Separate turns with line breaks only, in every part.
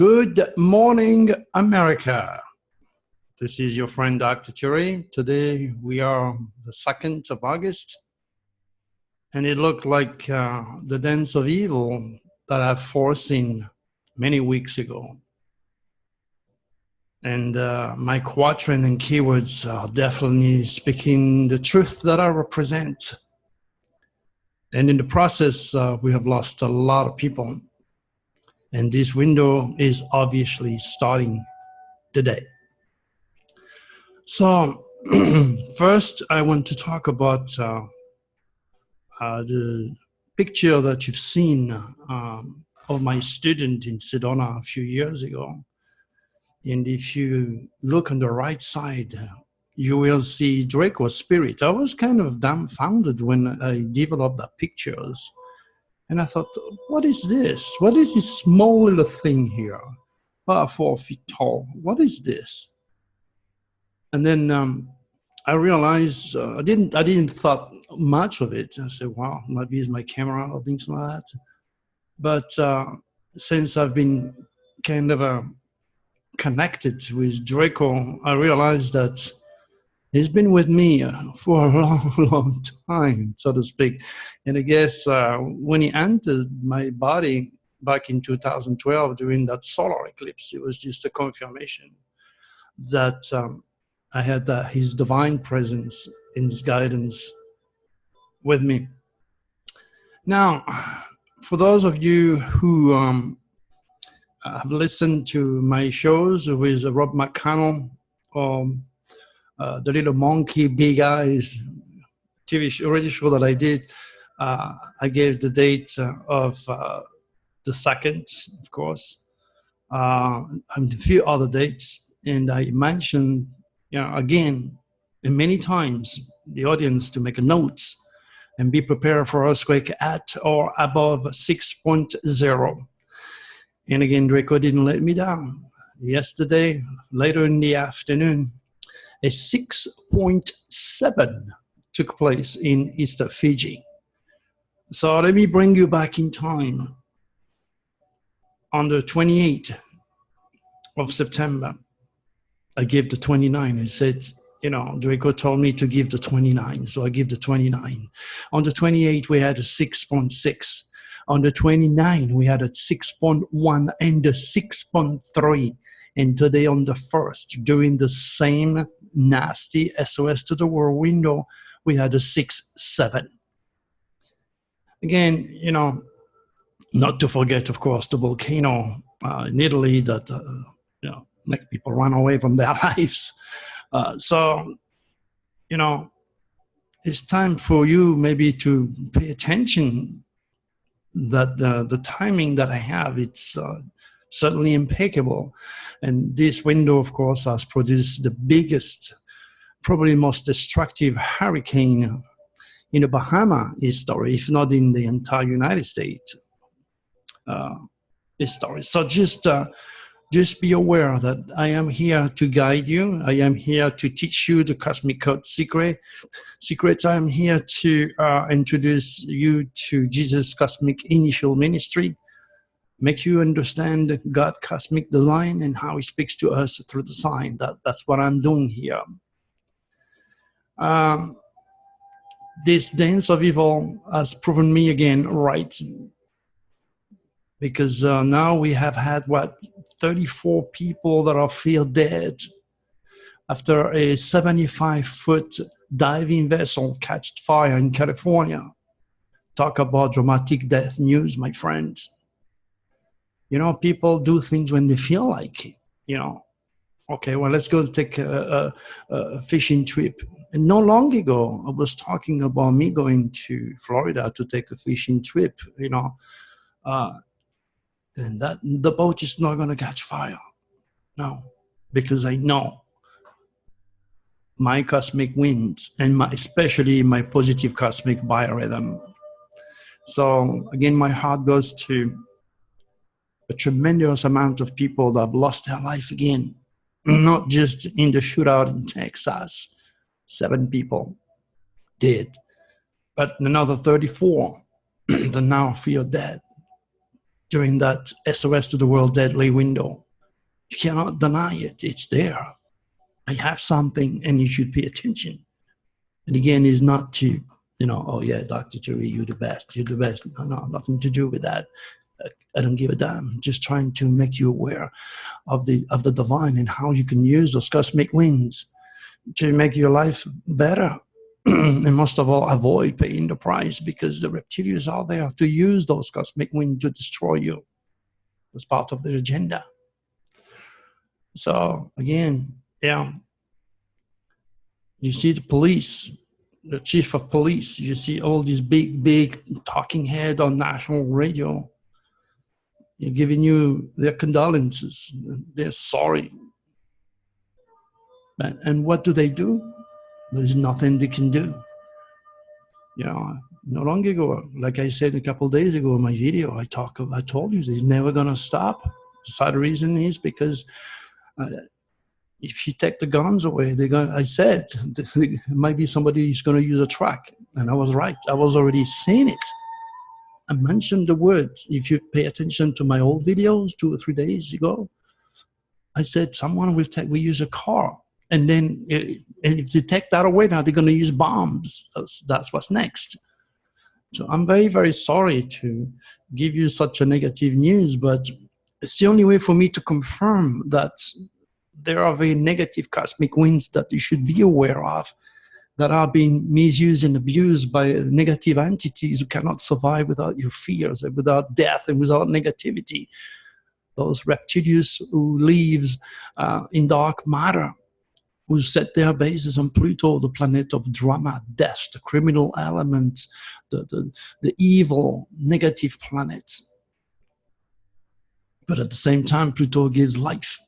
Good morning, America. This is your friend Dr. Turi. Today we are the 2nd of August, and it looked like the dance of evil that I've foreseen many weeks ago. And my quatrain and keywords are definitely speaking the truth that I represent. And in the process, we have lost a lot of people. And this window is obviously starting today. So first, I want to talk about the picture that you've seen of my student in Sedona a few years ago. And if you look on the right side, you will see Draco's spirit. I was kind of dumbfounded when I developed the pictures. And I thought, what is this? What is this small little thing here? 4 feet tall. What is this? And then I realized I didn't thought much of it. I said, wow, maybe it's my camera or things like that. But since I've been kind of connected with Draco, I realized that he's been with me for a long, long time, so to speak. And I guess when he entered my body back in 2012 during that solar eclipse, it was just a confirmation that I had his divine presence and his guidance with me. Now, for those of you who have listened to my shows with Rob McConnell or The Little Monkey, Big Eyes TV radio show that I did, I gave the date of the 2nd, of course, and a few other dates. And I mentioned, again, and many times, the audience to make notes and be prepared for earthquake at or above 6.0. And again, Draco didn't let me down. Yesterday, later in the afternoon, a 6.7 took place in East Fiji. So let me bring you back in time. On the 28th of September, I gave the 29. I said, Draco told me to give the 29, so I give the 29. On the 28th, we had a 6.6. On the 29th, we had a 6.1 and a 6.3. And today on the 1st, during the same nasty SOS to the world window, we had a 6.7. Again, not to forget, of course, the volcano in Italy that, make people run away from their lives. So, it's time for you maybe to pay attention that the timing that I have, it's certainly impeccable. And this window, of course, has produced the biggest, probably most destructive hurricane in the Bahama history, if not in the entire United States history. So just be aware that I am here to guide you. I am here to teach you the cosmic code secrets. I am here to introduce you to Jesus' cosmic initial ministry, make you understand God cosmic design and how he speaks to us through the sign. That's what I'm doing here. This dance of evil has proven me again right, because now we have had 34 people that are feared dead after a 75-foot diving vessel catched fire in California. Talk about dramatic death news, my friends. People do things when they feel like it, Okay, well, let's go take a fishing trip. And not long ago, I was talking about me going to Florida to take a fishing trip, and that the boat is not going to catch fire. No, because I know my cosmic winds and especially my positive cosmic biorhythm. So again, my heart goes to a tremendous amount of people that have lost their life again, not just in the shootout in Texas, 7 people did, but another 34 that now feel dead. during that SOS to the world deadly window. You cannot deny it. It's there. I have something and you should pay attention. And again, it's not to, oh yeah, Dr. Turi, you're the best. You're the best. No, nothing to do with that. I don't give a damn. I'm just trying to make you aware of the divine and how you can use those cosmic winds to make your life better. And most of all, avoid paying the price, because the reptilians are there to use those cosmic winds to destroy you. That's part of their agenda. So again, yeah, you see the police, the chief of police, you see all these big talking head on national radio. They're giving you their condolences. They're sorry. And what do? There's nothing they can do. Not long ago, like I said a couple of days ago in my video, I told you it's never going to stop. The sad reason is because if you take the guns away, I said, maybe somebody is going to use a truck. And I was right. I was already seeing it. I mentioned the words. If you pay attention to my old videos 2 or 3 days ago, I said someone will use a car. And then if they take that away, now they're going to use bombs. That's what's next. So I'm very, very sorry to give you such a negative news, but it's the only way for me to confirm that there are very negative cosmic winds that you should be aware of, that are being misused and abused by negative entities who cannot survive without your fears, and without death, and without negativity. Those reptilians who live in dark matter, who set their bases on Pluto, the planet of drama, death, the criminal elements, the evil, negative planets. But at the same time, Pluto gives life,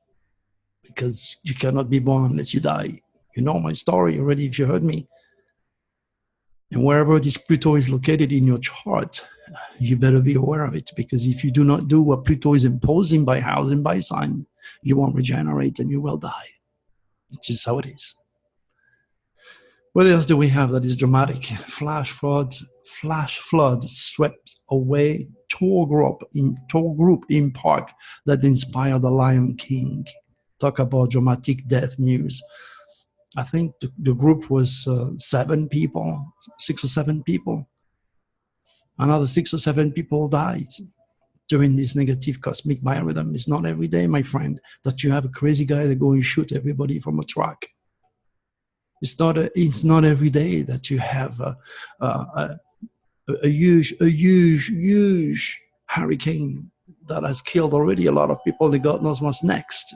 because you cannot be born unless you die. You know my story already if you heard me. And wherever this Pluto is located in your chart, you better be aware of it, because if you do not do what Pluto is imposing by house and by sign, you won't regenerate and you will die. It's just how it is. What else do we have that is dramatic? Flash flood swept away tour group in park that inspired the Lion King. Talk about dramatic death news. I think the group was 7 people, 6 or 7 people. Another 6 or 7 people died during this negative cosmic biorhythm. It's not every day, my friend, that you have a crazy guy that go and shoot everybody from a truck. It's not every day that you have a huge hurricane that has killed already a lot of people, and God knows what's next.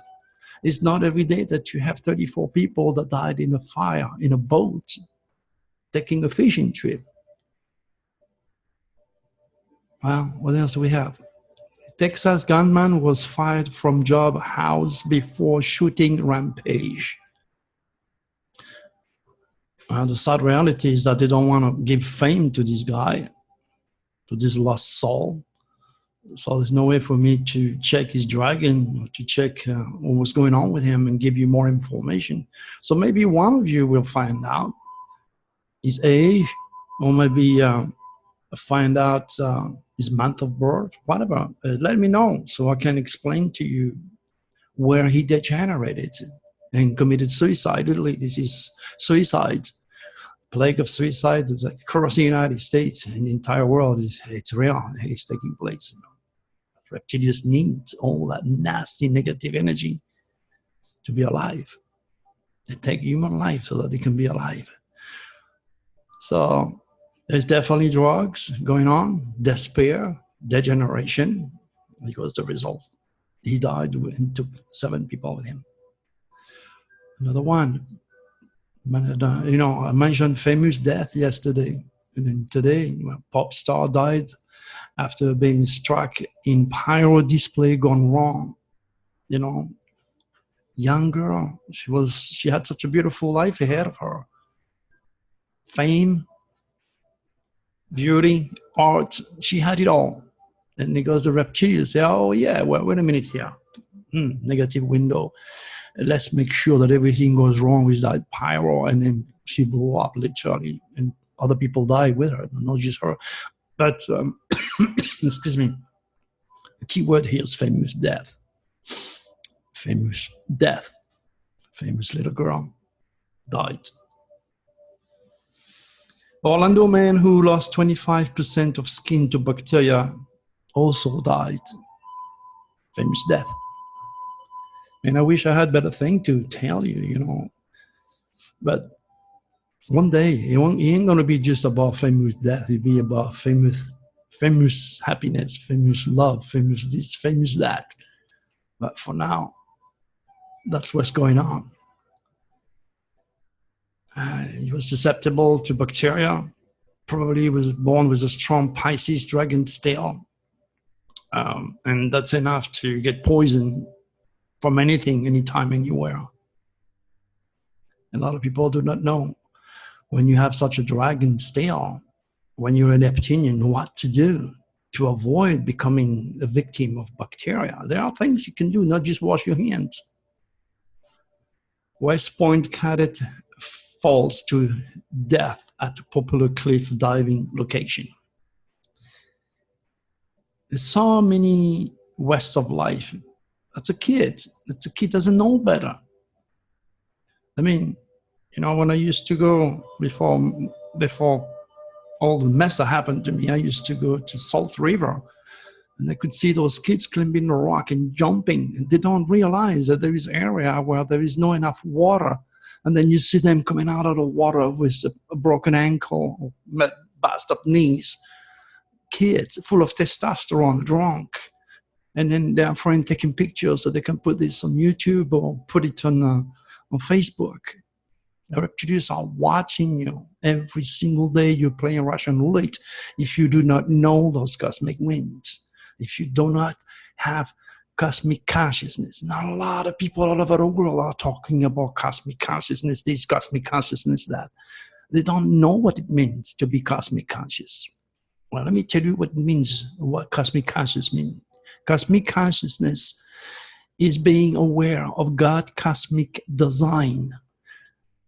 It's not every day that you have 34 people that died in a fire in a boat taking a fishing trip. Well, what else do we have? Texas gunman was fired from job house before shooting rampage. The sad reality is that they don't want to give fame to this guy, to this lost soul. So there's no way for me to check his dragon, to check what's going on with him and give you more information. So maybe one of you will find out his age, or maybe find out his month of birth, whatever. Let me know so I can explain to you where he degenerated and committed suicide. Literally, this is suicide. Plague of suicide is across the United States and the entire world. It's real. It's taking place. Reptilians need all that nasty negative energy to be alive. They take human life so that they can be alive. So there's definitely drugs going on, despair, degeneration. Because the result, he died and took 7 people with him. Another one, I mentioned famous death yesterday, and then today, pop star died after being struck in pyro display gone wrong. Young girl, she had such a beautiful life ahead of her. Fame, beauty, art, she had it all. And it goes the reptilians say, oh yeah, well, wait a minute here. Negative window. Let's make sure that everything goes wrong with that pyro. And then she blew up literally, and other people died with her, not just her. But, excuse me. The key word here is famous death. Famous death. Famous little girl died. Orlando man who lost 25% of skin to bacteria also died. Famous death. And I wish I had better thing to tell you, you know. But one day, it ain't gonna be just about famous death. It'll be about famous happiness, famous love, famous this, famous that. But for now, that's what's going on. He was susceptible to bacteria. Probably was born with a strong Pisces dragon's tail. And that's enough to get poisoned from anything, anytime, anywhere. A lot of people do not know when you have such a dragon's tail, when you're a Neptunian, what to do to avoid becoming a victim of bacteria. There are things you can do, not just wash your hands. West Point cadet falls to death at a popular cliff diving location. There's so many ways of life. That's a kid. That's a kid doesn't know better. I mean, you know, when I used to go before all the mess that happened to me, I used to go to Salt River, and I could see those kids climbing the rock and jumping. And they don't realize that there is area where there is not enough water. And then you see them coming out of the water with a broken ankle, bust up knees. Kids full of testosterone, drunk. And then their friend taking pictures so they can put this on YouTube or put it on Facebook. The reptiles are watching you every single day. You're playing Russian roulette. If you do not know those cosmic winds, if you do not have cosmic consciousness, not a lot of people all over the world are talking about cosmic consciousness, this cosmic consciousness, that. They don't know what it means to be cosmic conscious. Well, let me tell you what it means, what cosmic consciousness means. Cosmic consciousness is being aware of God's cosmic design.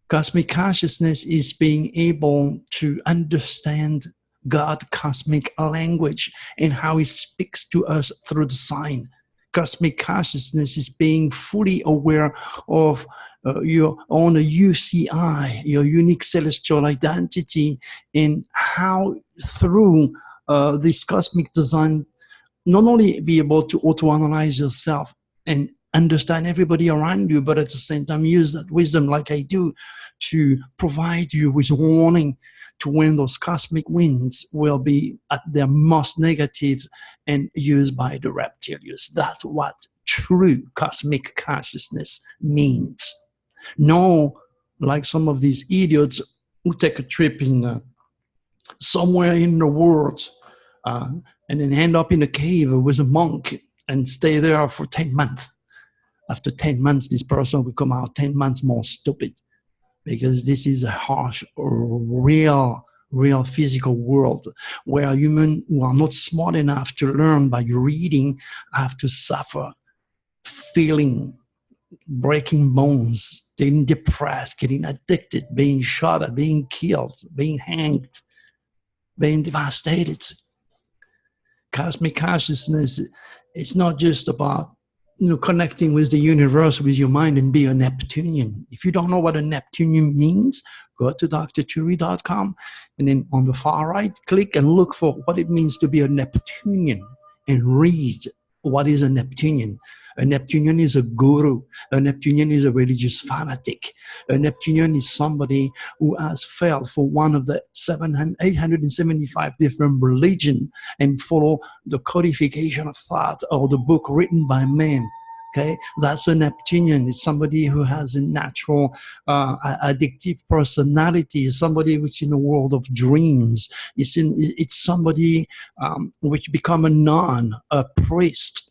Cosmic consciousness is being able to understand God's cosmic language and how He speaks to us through the sign. Cosmic consciousness is being fully aware of your own UCI, your unique celestial identity, and how through this cosmic design, not only be able to auto-analyze yourself and understand everybody around you, but at the same time use that wisdom like I do to provide you with warning to when those cosmic winds will be at their most negative and used by the reptilians. That's what true cosmic consciousness means. No, like some of these idiots who take a trip in somewhere in the world and then end up in a cave with a monk and stay there for 10 months. After 10 months, this person will come out 10 months more stupid, because this is a harsh, real physical world where humans who are not smart enough to learn by reading have to suffer, feeling, breaking bones, getting depressed, getting addicted, being shot at, being killed, being hanged, being devastated. Cosmic consciousness is not just about connecting with the universe with your mind and be a Neptunian. If you don't know what a Neptunian means, go to dr.turi.com and then on the far right, click and look for what it means to be a Neptunian and read what is a Neptunian. A Neptunian is a guru. A Neptunian is a religious fanatic. A Neptunian is somebody who has failed for one of the 875 different religions and follow the codification of thought or the book written by men. Okay, that's a Neptunian. It's somebody who has a natural addictive personality, somebody which in the world of dreams. It's somebody which become a nun, a priest.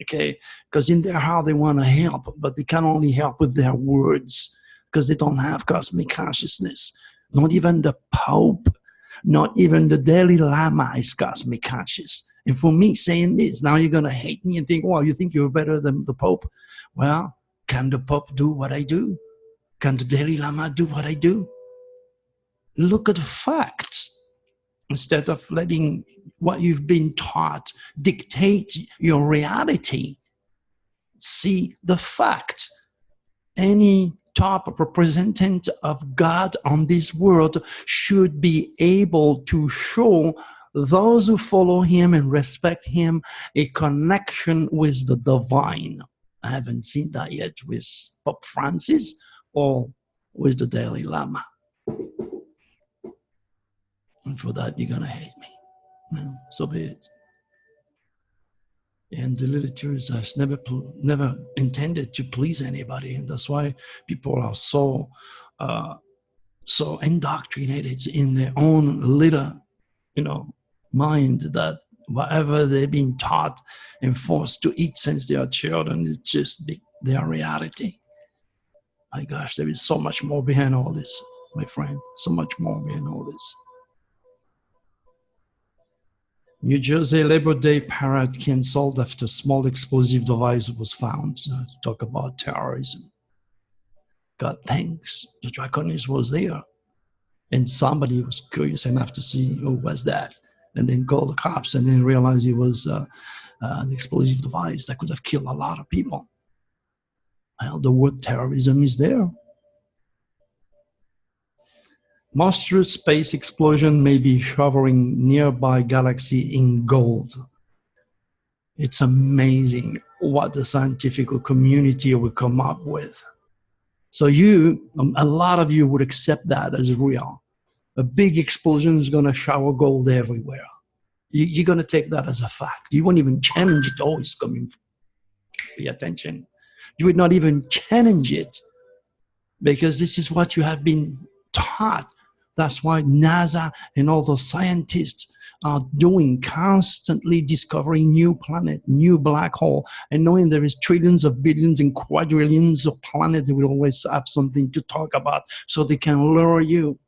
Okay, because in their heart they want to help, but they can only help with their words because they don't have cosmic consciousness. Not even the Pope, not even the Dalai Lama is cosmic conscious. And for me saying this, now you're going to hate me and think, well, you think you're better than the Pope. Well, can the Pope do what I do? Can the Dalai Lama do what I do? Look at the facts. Instead of letting what you've been taught dictate your reality, see the fact. Any top representative of God on this world should be able to show those who follow him and respect him a connection with the divine. I haven't seen that yet with Pope Francis or with the Dalai Lama. And for that, you're going to hate me. No, so be it. And the literature has never intended to please anybody, and that's why people are so indoctrinated in their own little, mind, that whatever they've been taught and forced to eat since they are children is just their reality. My gosh, there is so much more behind all this, my friend. So much more behind all this. New Jersey Labor Day parade canceled after small explosive device was found. Talk about terrorism. God thanks, the Draconis was there. And somebody was curious enough to see who was that, and then call the cops, and then realize it was an explosive device that could have killed a lot of people. Well, the word terrorism is there. Monstrous space explosion may be showering nearby galaxy in gold. It's amazing what the scientific community will come up with. So a lot of you would accept that as real. A big explosion is going to shower gold everywhere. You're going to take that as a fact. You won't even challenge it. Oh, it's coming. Pay attention. You would not even challenge it, because this is what you have been taught. That's why NASA and all those scientists are doing, constantly discovering new planet, new black hole, and knowing there is trillions of billions and quadrillions of planets. They will always have something to talk about, so they can lure you.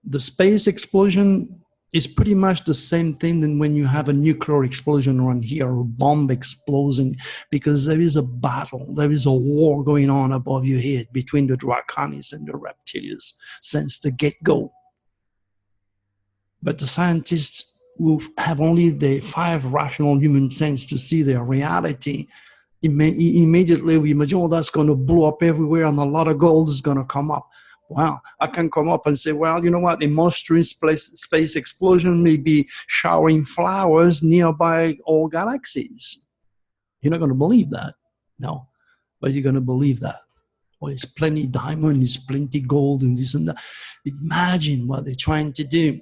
The space explosion is pretty much the same thing than when you have a nuclear explosion around here, or a bomb exploding, because there is a battle, there is a war going on above your head between the Draconis and the Reptilians since the get-go. But the scientists who have only the 5 rational human sense to see their reality, immediately we imagine, oh, that's going to blow up everywhere and a lot of gold is going to come up. Well, I can come up and say, well, you know what? A monstrous space explosion may be showering flowers nearby all galaxies. You're not going to believe that. No. But you're going to believe that. Well, there's plenty diamonds, plenty gold, and this and that. Imagine what they're trying to do.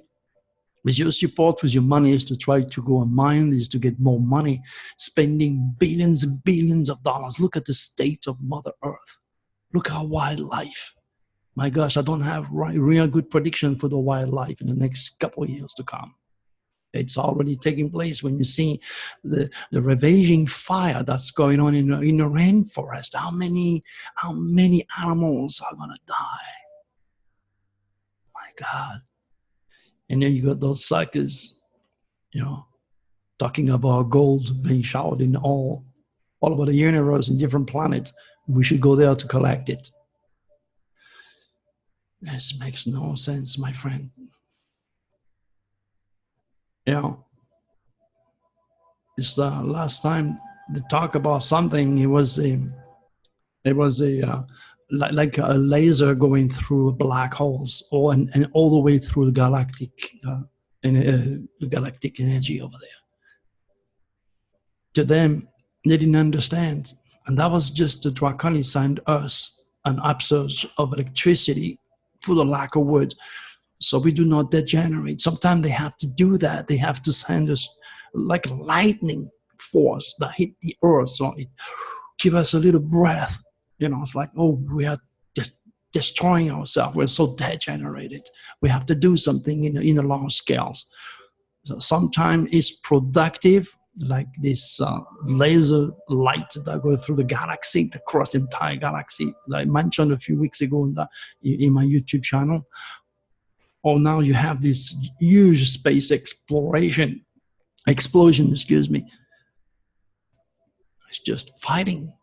With your support, with your money, is to try to go and mine, is to get more money, spending billions and billions of dollars. Look at the state of Mother Earth. Look at wildlife. My gosh, I don't have real good prediction for the wildlife in the next couple of years to come. It's already taking place when you see the ravaging fire that's going on in the rainforest. How many animals are going to die? My God. And then you got those suckers, talking about gold being showered in all over the universe in different planets. We should go there to collect it. This makes no sense, my friend. It's the last time they talk about something. It was like a laser going through black holes, and all the way through the galactic energy over there. To them, they didn't understand, and that was just the Draconis sent us an upsurge of electricity for the lack of wood, so we do not degenerate. Sometimes they have to do that. They have to send us like a lightning force that hit the earth, so it give us a little breath. It's like, oh, we are just destroying ourselves. We're so degenerated. We have to do something in a large scales. So sometimes it's productive, like this laser light that goes through the galaxy, across the entire galaxy, like I mentioned a few weeks ago in my YouTube channel. Or now you have this huge space explosion, excuse me. It's just fighting.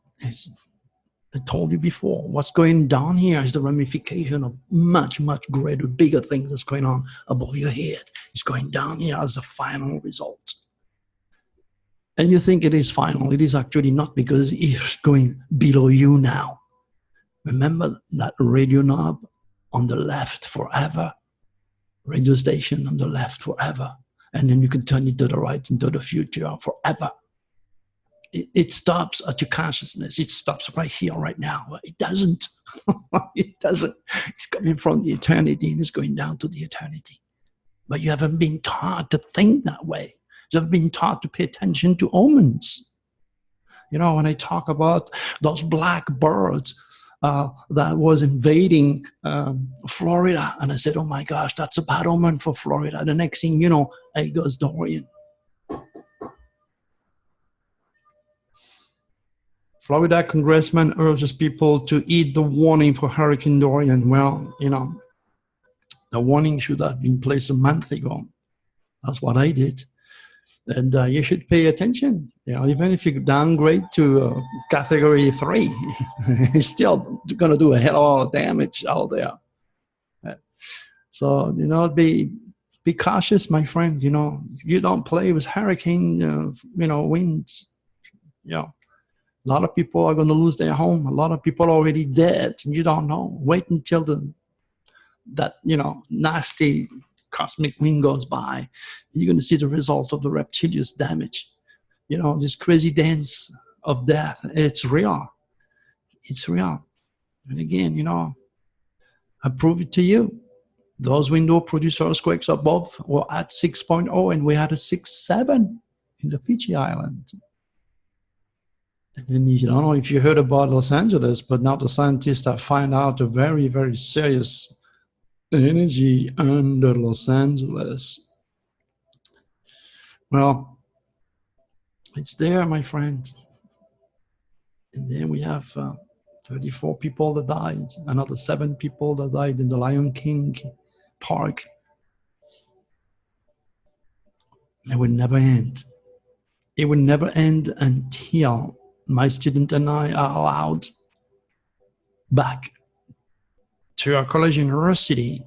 I told you before, what's going down here is the ramification of much, much greater, bigger things that's going on above your head. It's going down here as a final result. And you think it is final. It is actually not, because it's going below you now. Remember that radio knob on the left forever, radio station on the left forever. And then you can turn it to the right into the future forever. It stops at your consciousness. It stops right here, right now. It doesn't. It doesn't. It's coming from the eternity and it's going down to the eternity. But you haven't been taught to think that way. You haven't been taught to pay attention to omens. You know, when I talk about those black birds that was invading Florida, and I said, oh my gosh, that's a bad omen for Florida. The next thing you know, it goes Dorian. Florida congressman urges people to heed the warning for Hurricane Dorian. Well, you know, the warning should have been placed a month ago. That's what I did. And you should pay attention. You know, even if you downgrade to category 3, it's still going to do a hell of a lot of damage out there. So, you know, be cautious, my friend. You know, you don't play with hurricane, you know, winds. You know, a lot of people are going to lose their home. A lot of people are already dead, and you don't know. Wait until that, you know, nasty cosmic wind goes by. You're going to see the result of the reptilian damage. You know, this crazy dance of death. It's real. It's real. And again, you know, I prove it to you. Those window produced earthquakes above were at 6.0, and we had a 6.7 in the Fiji Island. And then, you don't know if you heard about Los Angeles, but now the scientists have found out a very, very serious energy under Los Angeles. Well, it's there, my friend. And then we have 34 people that died, another 7 people that died in the Lion King Park. It would never end. It would never end until my student and I are allowed back to our college university,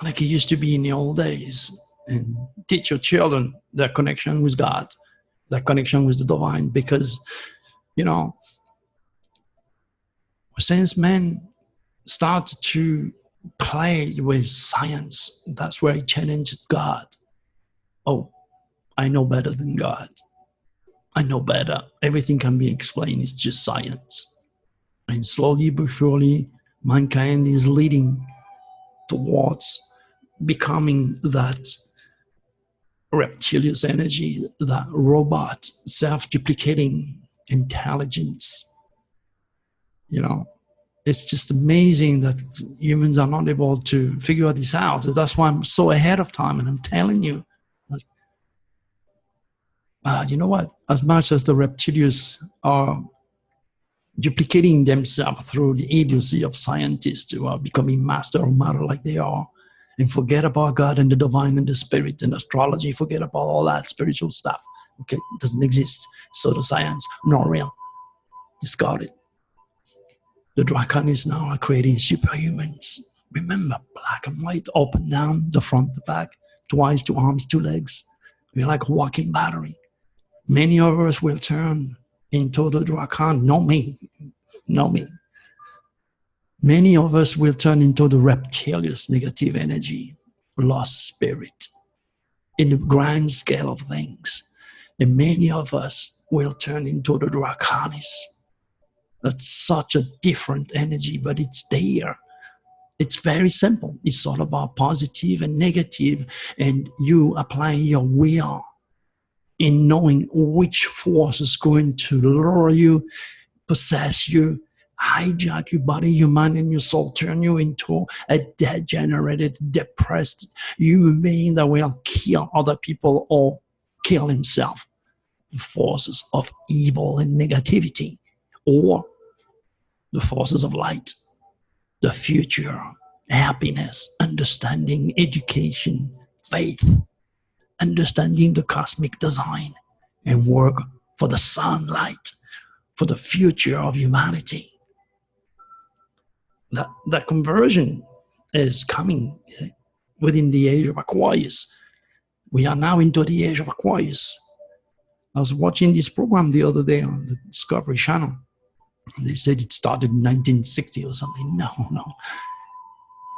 like it used to be in the old days, and teach your children their connection with God, their connection with the divine. Because, you know, since men start to play with science, that's where he challenged God. Oh, I know better than God. I know better. Everything can be explained. It's just science. And slowly but surely, mankind is leading towards becoming that reptilian energy, that robot, self-duplicating intelligence. You know, it's just amazing that humans are not able to figure this out. That's why I'm so ahead of time, and I'm telling you. You know what? As much as the reptilians are duplicating themselves through the idiocy of scientists who are becoming master of matter like they are, and forget about God and the divine and the spirit and astrology, forget about all that spiritual stuff. Okay, it doesn't exist. Pseudoscience, not real. Discard it. The draconists now are creating superhumans. Remember, black and white, up and down, the front, the back, twice, 2 arms, 2 legs. We're like a walking battery. Many of us will turn into the dracon. Not me. Not me. Many of us will turn into the reptilian negative energy, lost spirit, in the grand scale of things. And many of us will turn into the draconis. That's such a different energy, but it's there. It's very simple. It's all about positive and negative, and you applying your will in knowing which force is going to lure you, possess you, hijack your body, your mind, and your soul, turn you into a degenerated, depressed human being that will kill other people or kill himself. The forces of evil and negativity, or the forces of light, the future, happiness, understanding, education, faith, understanding the cosmic design, and work for the sunlight, for the future of humanity. That conversion is coming within the age of Aquarius. We are now into the age of Aquarius. I was watching this program the other day on the Discovery Channel. They said it started in 1960 or something. No.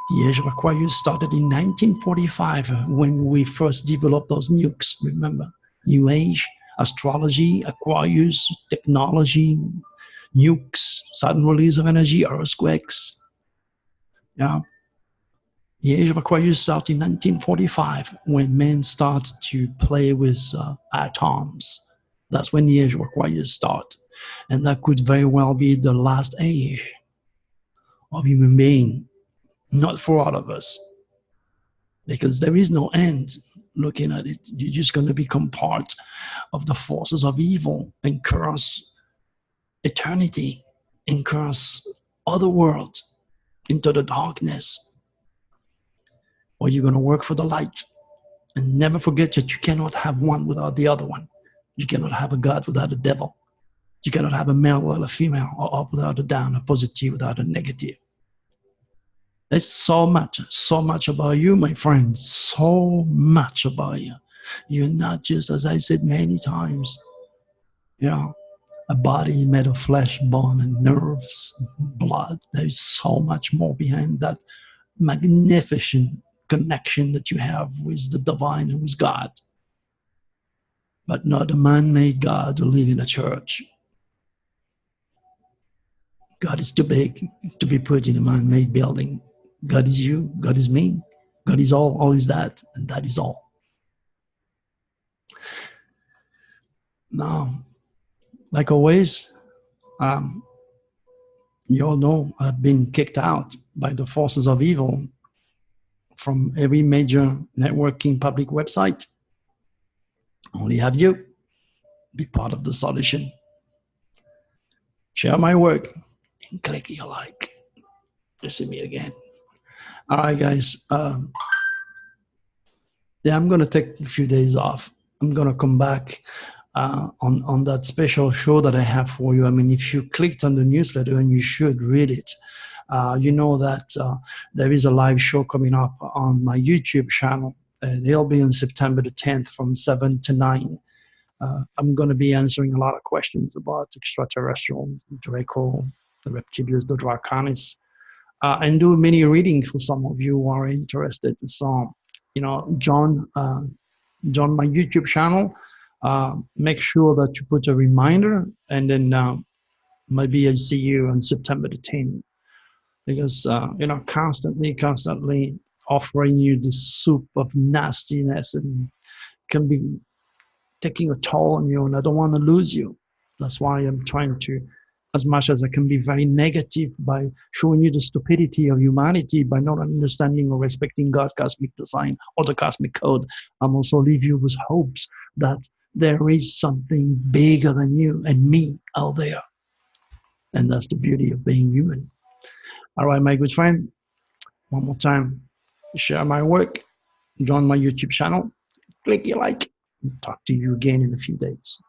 The age of Aquarius started in 1945 when we first developed those nukes. Remember? New Age, astrology, Aquarius, technology, nukes, sudden release of energy, earthquakes. Yeah. The age of Aquarius started in 1945 when men started to play with atoms. That's when the age of Aquarius started. And that could very well be the last age of human being, not for all of us, because there is no end. Looking at it, you're just going to become part of the forces of evil and curse eternity and curse other worlds into the darkness. Or you're going to work for the light. And never forget that you cannot have one without the other one. You cannot have a God without a devil. You cannot have a male without a female, or up without a down, a positive without a negative. There's so much about you, my friend. So much about you. You're not just, as I said many times, a body made of flesh, bone, and nerves, and blood. There's so much more behind that magnificent connection that you have with the divine and with God. But not a man-made God to live in a church. God is too big to be put in a man-made building. God is you, God is me, God is all is that, and that is all. Now, like always, you all know I've been kicked out by the forces of evil from every major networking public website. Only have you be part of the solution. Share my work and click your like. You see me again. All right, guys. Yeah, I'm going to take a few days off. I'm going to come back on that special show that I have for you. I mean, if you clicked on the newsletter, and you should read it, you know that there is a live show coming up on my YouTube channel. It'll be on September the 10th from 7 to 9. I'm going to be answering a lot of questions about extraterrestrial, Draco, the reptilians, the Draconis, and do mini readings for some of you who are interested. So, join my YouTube channel. Make sure that you put a reminder, and then maybe I see you on September the 10th. Because, constantly offering you this soup of nastiness and can be taking a toll on you, and I don't want to lose you. That's why I'm trying to, as much as I can be very negative by showing you the stupidity of humanity by not understanding or respecting God's cosmic design or the cosmic code. I'm also leave you with hopes that there is something bigger than you and me out there. And that's the beauty of being human. All right, my good friend, one more time, share my work, join my YouTube channel, click your like, and talk to you again in a few days.